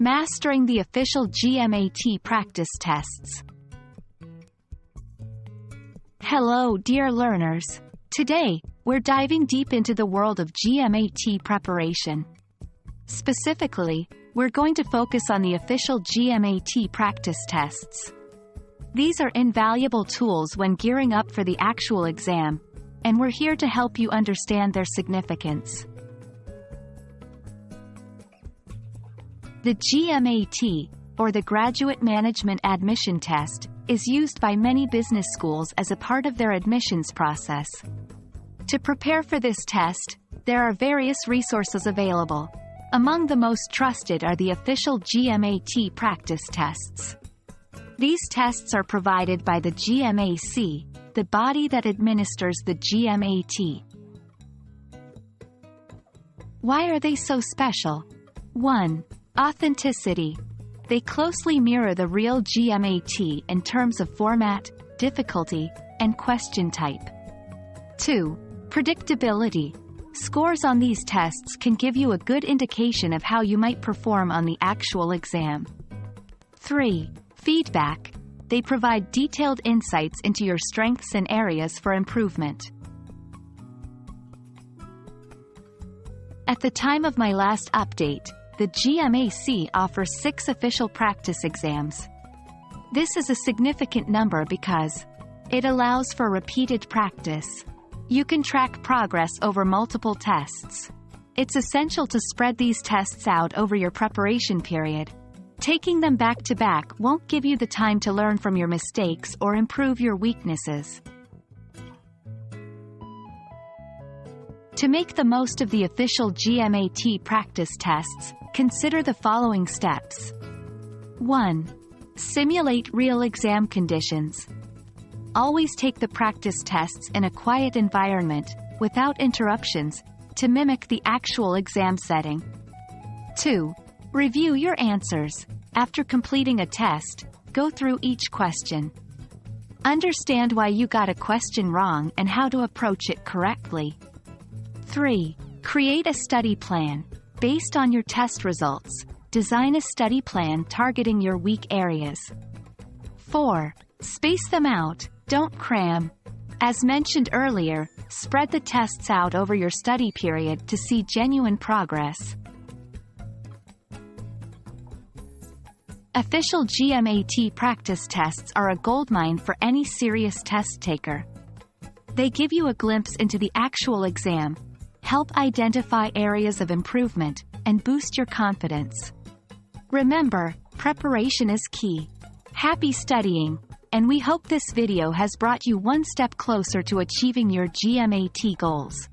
Mastering the official GMAT practice tests. Hello, dear learners. Today, we're diving deep into the world of GMAT preparation. Specifically, we're going to focus on the official GMAT practice tests. These are invaluable tools when gearing up for the actual exam, and we're here to help you understand their significance. The GMAT, or the Graduate Management Admission Test, is used by many business schools as a part of their admissions process. To prepare for this test, there are various resources available. Among the most trusted are the official GMAT practice tests. These tests are provided by the GMAC, the body that administers the GMAT. Why are they so special? 1. Authenticity. They closely mirror the real GMAT in terms of format, difficulty, and question type. 2. Predictability. Scores on these tests can give you a good indication of how you might perform on the actual exam. 3. Feedback. They provide detailed insights into your strengths and areas for improvement. At the time of my last update, the GMAC offers 6 official practice exams. This is a significant number because it allows for repeated practice. You can track progress over multiple tests. It's essential to spread these tests out over your preparation period. Taking them back to back won't give you the time to learn from your mistakes or improve your weaknesses. To make the most of the official GMAT practice tests, consider the following steps. 1. Simulate real exam conditions. Always take the practice tests in a quiet environment, without interruptions, to mimic the actual exam setting. 2. Review your answers. After completing a test, go through each question. Understand why you got a question wrong and how to approach it correctly. 3. Create a study plan. Based on your test results, design a study plan targeting your weak areas. 4. Space them out, don't cram. As mentioned earlier, spread the tests out over your study period to see genuine progress. Official GMAT practice tests are a goldmine for any serious test taker. They give you a glimpse into the actual exam, help identify areas of improvement, and boost your confidence. Remember, preparation is key. Happy studying, and we hope this video has brought you one step closer to achieving your GMAT goals.